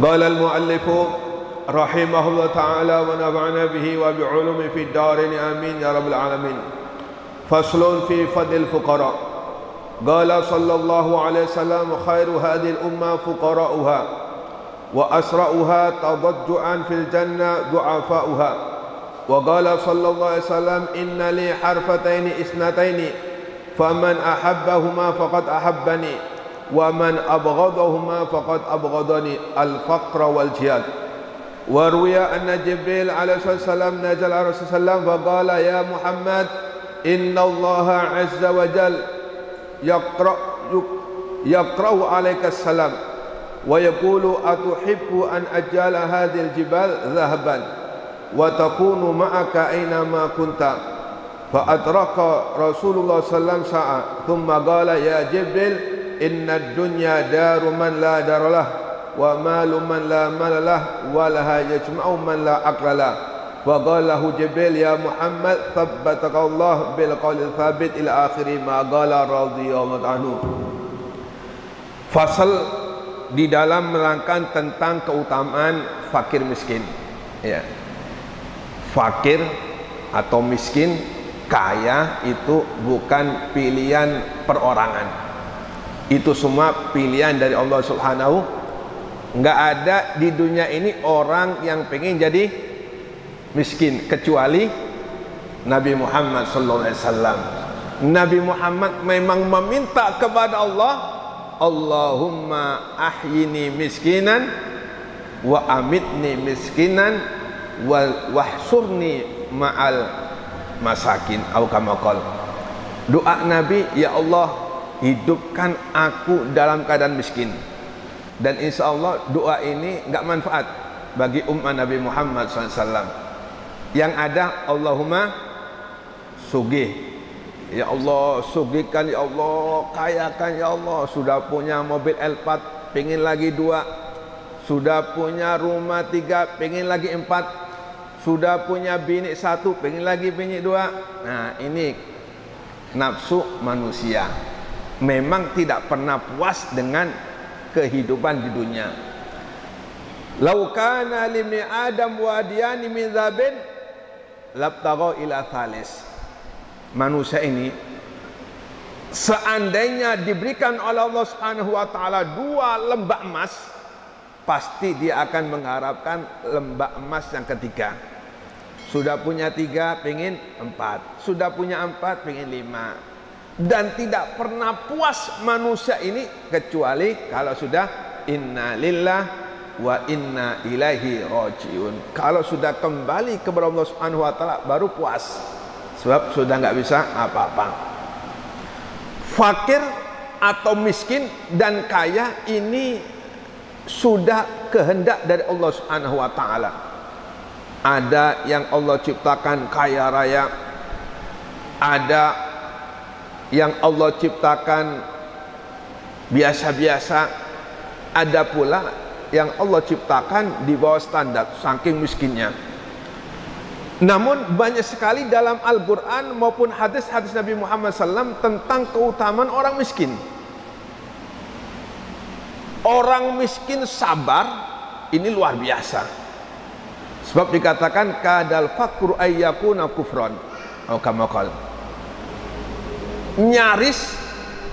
قال المؤلف رحمه الله تعالى ونفعنا به وبعلومه في الدارين آمين يا رب العالمين. فصل في فضل الفقراء. قال صلى الله عليه وسلم خير هذه الأمة فقراؤها وأسرأها تضجعا في الجنة ضعفاؤها. وقال صلى الله عليه وسلم إن لي حرفتين اثنتين فمن أحبهما فقد أحبني ومن أبغضهما فقد أبغضني الفقر والجهاد. وروي أن جبريل عليه الصلاة والسلام نزل على رسول الله صلى الله عليه وسلم فقال يا محمد إن الله عز وجل يقرأ عليك السلام ويقول أتحب أن أجعل هذه الجبال ذهبا وتكون معك أينما كنت. فأدرك رسول الله صلى الله عليه وسلم ساعة ثم قال يا جبريل إن الدنيا دار من لا دار له ومال من لا مال له ولها يجمع من لا عقل له. وقال له جبريل يا محمد ثبتك الله بالقول الثابت إلى آخر ما قال رضي الله عنه. Fasal di dalam menerangkan tentang keutamaan fakir miskin. Ya. Fakir atau miskin, kaya itu bukan pilihan perorangan. Itu semua pilihan dari Allah Subhanahu. Enggak ada di dunia ini orang yang pengen jadi miskin kecuali Nabi Muhammad sallallahu alaihi wasallam. Nabi Muhammad memang meminta kepada Allah, Allahumma ahyini miskinan wa amitni miskinan wahsurni ma'al masakin atau kama qala. Doa Nabi, ya Allah hidupkan aku dalam keadaan miskin. Dan insya Allah doa ini enggak manfaat bagi umat Nabi Muhammad SAW. Yang ada Allahumma sugih, ya Allah sugihkan, ya Allah kayakan, ya Allah. Sudah punya mobil L4 pengen lagi 2, sudah punya rumah 3 pengen lagi 4, sudah punya bini 1 pengen lagi bini 2. Nah ini nafsu manusia, memang tidak pernah puas dengan kehidupan di dunia. Lau kana limni adam wadiyani min zabin labtagau ila thalis. Manusia ini seandainya diberikan oleh Allah Subhanahu wa taala 2 lembah emas, pasti dia akan mengharapkan lembah emas yang ketiga. Sudah punya 3 pengen 4, sudah punya 4 pengen 5. Dan tidak pernah puas manusia ini kecuali kalau sudah inna lillah wa inna ilaihi rajiun. Kalau sudah kembali kepada Allah Subhanahu wa taala baru puas. Sebab sudah enggak bisa apa-apa. Fakir atau miskin dan kaya ini sudah kehendak dari Allah Subhanahu wa taala. Ada yang Allah ciptakan kaya raya, ada yang Allah ciptakan biasa-biasa, ada pula yang Allah ciptakan di bawah standar saking miskinnya. Namun banyak sekali dalam Al-Quran maupun hadis-hadis Nabi Muhammad SAW tentang keutamaan orang miskin. Orang miskin sabar ini luar biasa. Sebab dikatakan kadal fakru ayyakuna kufran atau kama qala. Nyaris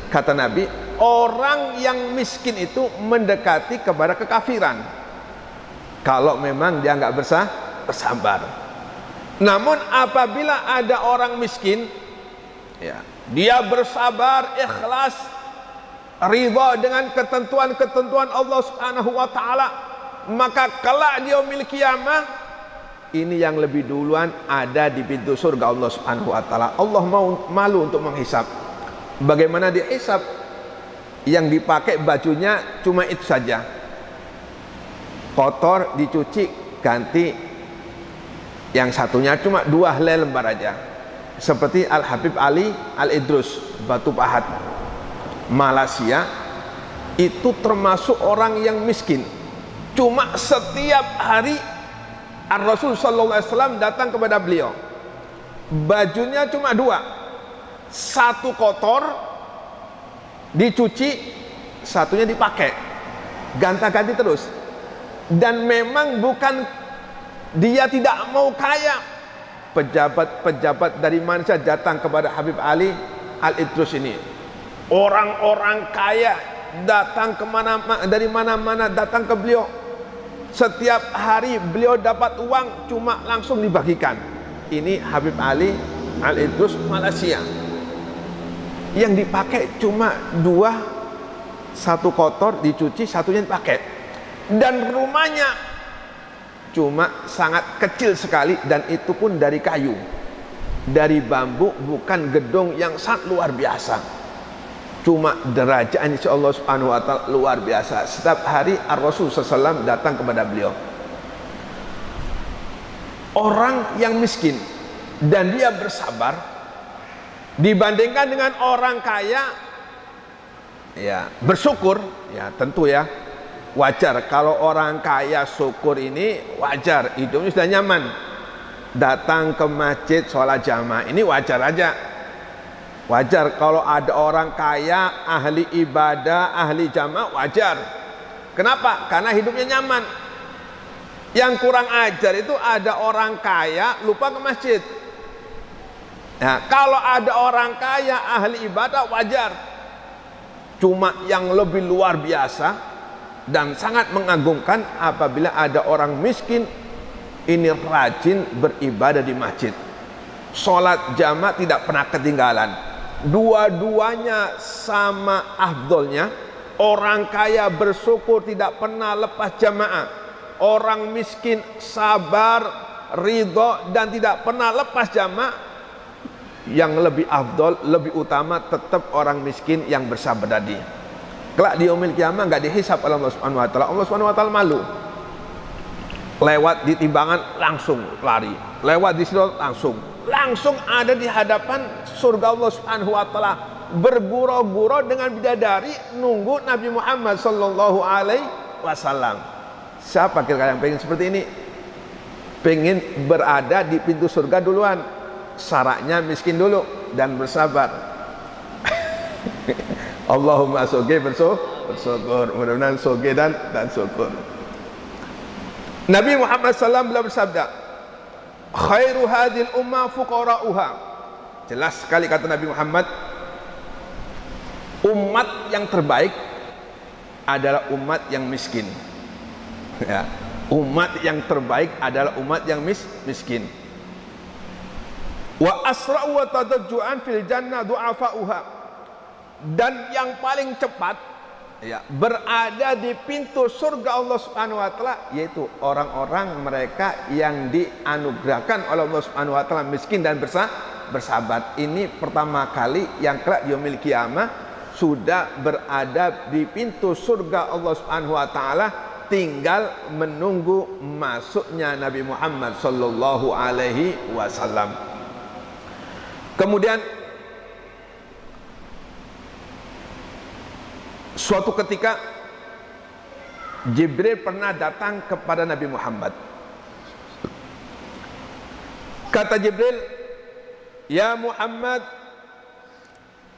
kata Nabi, orang yang miskin itu mendekati kepada kekafiran kalau memang dia nggak bersabar. Namun apabila ada orang miskin, ya, dia bersabar, ikhlas, ridha dengan ketentuan-ketentuan Allah Subhanahu wa taala, maka kelak di yaumil qiyamah ini yang lebih duluan ada di pintu surga Allah Subhanahu wa taala. Allah mau malu untuk menghisap. Bagaimana dihisap? Yang dipakai bajunya cuma itu saja. Kotor dicuci, ganti. Yang satunya cuma 2 helai lembar aja. Seperti Al Habib Ali Al Idrus Batu Pahat, Malaysia, itu termasuk orang yang miskin. Cuma setiap hari Ar-Rasul sallallahu alaihi wasallam datang kepada beliau. Bajunya cuma 2. Satu kotor dicuci, satunya dipakai. Ganta-ganti terus. Dan memang bukan dia tidak mau kaya. Pejabat-pejabat dari mana saja datang kepada Habib Ali Al-Idrus ini. Orang-orang kaya datang dari mana-mana datang ke beliau. Setiap hari beliau dapat uang cuma langsung dibagikan. Ini Habib Ali Al-Idrus Malaysia. Yang dipakai cuma dua, satu kotor dicuci, satunya dipakai. Dan rumahnya cuma sangat kecil sekali, dan itu pun dari kayu, dari bambu, bukan gedung yang sangat luar biasa. Cuma derajat insya Allah subhanahu wa ta'ala luar biasa. Setiap hari Rasul SAW datang kepada beliau. Orang yang miskin dan dia bersabar dibandingkan dengan orang kaya, ya bersyukur, ya tentu ya wajar. Kalau orang kaya syukur ini wajar, hidupnya sudah nyaman. Datang ke masjid sholat jamaah ini wajar aja. Wajar kalau ada orang kaya, ahli ibadah, ahli jamaah, wajar. Kenapa? Karena hidupnya nyaman. Yang kurang ajar itu ada orang kaya lupa ke masjid. Nah, kalau ada orang kaya, ahli ibadah, wajar. Cuma yang lebih luar biasa dan sangat mengagumkan apabila ada orang miskin ini rajin beribadah di masjid. Sholat jamaah tidak pernah ketinggalan. Dua-duanya sama afdolnya. Orang kaya bersyukur tidak pernah lepas jamaah. Orang miskin sabar, ridho dan tidak pernah lepas jamaah. Yang lebih afdol, lebih utama tetap orang miskin yang bersabar tadi. Kelak di yaumil kiamah enggak dihisab oleh Allah Subhanahu wa taala. Allah Subhanahu wa taala malu. Lewat di timbangan langsung lari. Lewat di sirat langsung ada di hadapan surga Allah Subhanahu wa taala, bergurau-gurau dengan bidadari nunggu Nabi Muhammad sallallahu alaihi wasallam. Siapa kira-kira yang pengen seperti ini? Pengen berada di pintu surga duluan. Syaratnya miskin dulu dan bersabar. Allahumma soge bersyukur. Mudah-mudahan soge dan syukur. Nabi Muhammad SAW beliau bersabda, khairu hadil ummah fuqara'uha. Jelas sekali kata Nabi Muhammad, umat yang terbaik adalah umat yang miskin. Ya, umat yang terbaik adalah umat yang miskin. Wa asra'u wa tadajju'an fil jannah du'afa'uha. Dan yang paling cepat ya berada di pintu surga Allah Subhanahu wa taala yaitu orang-orang mereka yang dianugerahkan oleh Allah Subhanahu wa taala miskin dan bersahabat. Ini pertama kali yang kelak yaumil kiamah sudah berada di pintu surga Allah Subhanahu wa taala, tinggal menunggu masuknya Nabi Muhammad sallallahu alaihi wasallam. Kemudian suatu ketika Jibril pernah datang kepada Nabi Muhammad. Kata Jibril, "Ya Muhammad,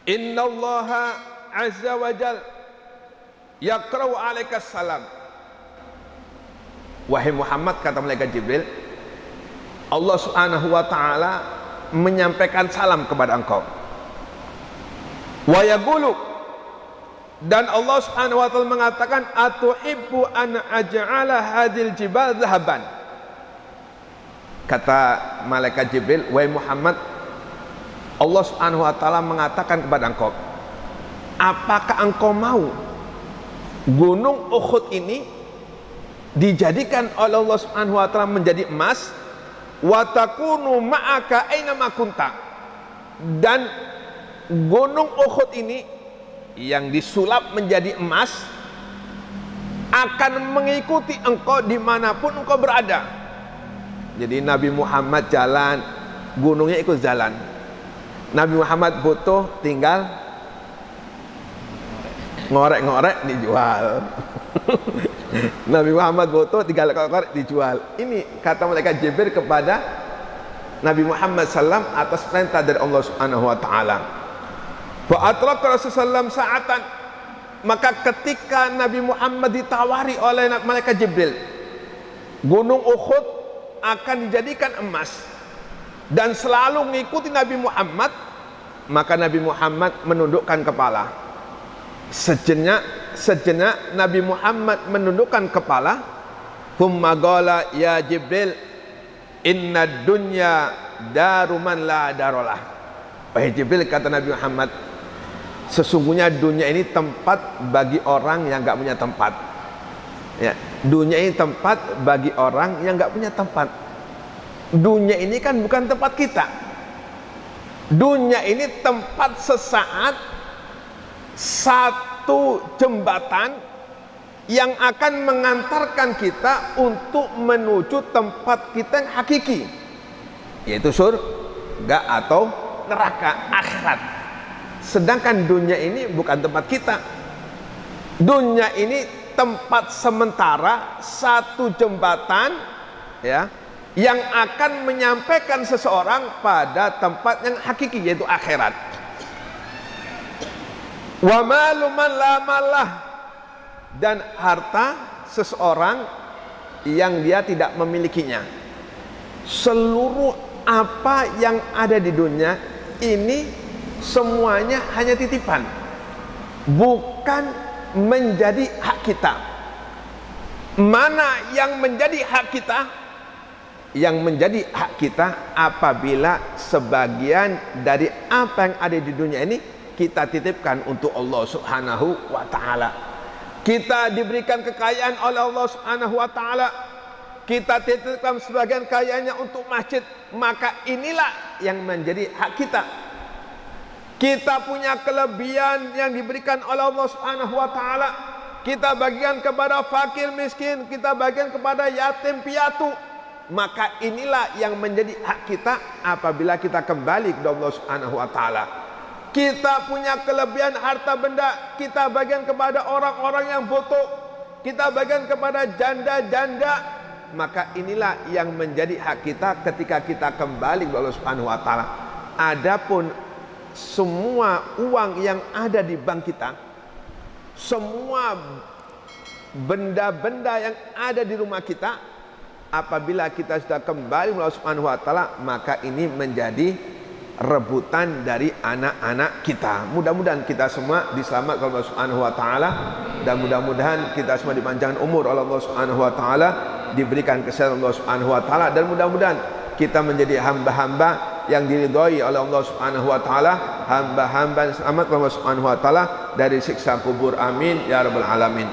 innallaha azza wa jal yaqra'u 'alaika salam." Wahai Muhammad, kata malaikat Jibril, Allah Subhanahu wa taala menyampaikan salam kepada engkau. Wa yaqulu, dan Allah Subhanahu wa taala mengatakan, atuhibbu an aj'ala hadil jibal dhahaban. Kata malaikat Jibril, wahai Muhammad, Allah Subhanahu wa taala mengatakan kepada engkau, apakah engkau mau gunung Uhud ini dijadikan oleh Allah Subhanahu wa taala menjadi emas, wa takunu ma'aka aina ma kunta, dan gunung Uhud ini yang disulap menjadi emas akan mengikuti engkau dimanapun engkau berada. Jadi Nabi Muhammad jalan, gunungnya ikut jalan. Nabi Muhammad butuh tinggal ngorek-ngorek dijual. Nabi Muhammad butuh tinggal ngorek dijual. Ini kata malaikat Jibril kepada Nabi Muhammad SAW atas perintah dari Allah Subhanahu wa taala. Fa atraqa Rasulullah sa'atan, maka ketika Nabi Muhammad ditawari oleh malaikat Jibril Gunung Uhud akan dijadikan emas dan selalu mengikuti Nabi Muhammad, maka Nabi Muhammad menundukkan kepala. Sejenak Nabi Muhammad menundukkan kepala. Thumma qala ya Jibril inna dunya daruman la darolah. Wahai Jibril, kata Nabi Muhammad, sesungguhnya dunia ini tempat bagi orang yang enggak punya tempat. Ya, dunia ini tempat bagi orang yang enggak punya tempat. Dunia ini kan bukan tempat kita. Dunia ini tempat sesaat, satu jembatan yang akan mengantarkan kita untuk menuju tempat kita yang hakiki, yaitu surga atau neraka akhirat. Sedangkan dunia ini bukan tempat kita. Dunia ini tempat sementara, satu jembatan, ya, yang akan menyampaikan seseorang pada tempat yang hakiki, yaitu akhirat. Wa malu man la malah, dan harta seseorang yang dia tidak memilikinya. Seluruh apa yang ada di dunia ini semuanya hanya titipan, bukan menjadi hak kita. Mana yang menjadi hak kita? Yang menjadi hak kita apabila sebagian dari apa yang ada di dunia ini kita titipkan untuk Allah Subhanahu wa ta'ala. Kita diberikan kekayaan oleh Allah Subhanahu wa ta'ala, kita titipkan sebagian kekayaannya untuk masjid, maka inilah yang menjadi hak kita. Kita punya kelebihan yang diberikan oleh Allah Subhanahu wa ta'ala, kita bagikan kepada fakir miskin, kita bagikan kepada yatim piatu, maka inilah yang menjadi hak kita apabila kita kembali kepada Allah Subhanahu wa ta'ala. Kita punya kelebihan harta benda, kita bagikan kepada orang-orang yang butuh, kita bagikan kepada janda-janda, maka inilah yang menjadi hak kita ketika kita kembali kepada Allah Subhanahu wa ta'ala. Adapun semua uang yang ada di bank kita, semua benda-benda yang ada di rumah kita, apabila kita sudah kembali kepada Allah Subhanahu wa ta'ala, maka ini menjadi rebutan dari anak-anak kita. Mudah-mudahan kita semua diselamatkan oleh Allah Subhanahu wa ta'ala, dan mudah-mudahan kita semua dipanjangkan umur oleh Allah Subhanahu wa ta'ala, diberikan kesehatan Allah Subhanahu wa ta'ala, dan mudah-mudahan kita menjadi hamba-hamba yang diridhai oleh Allah Subhanahu wa ta'ala, hamba-hamba yang selamat oleh Allah Subhanahu wa ta'ala dari siksa kubur. Amin ya rabbal alamin.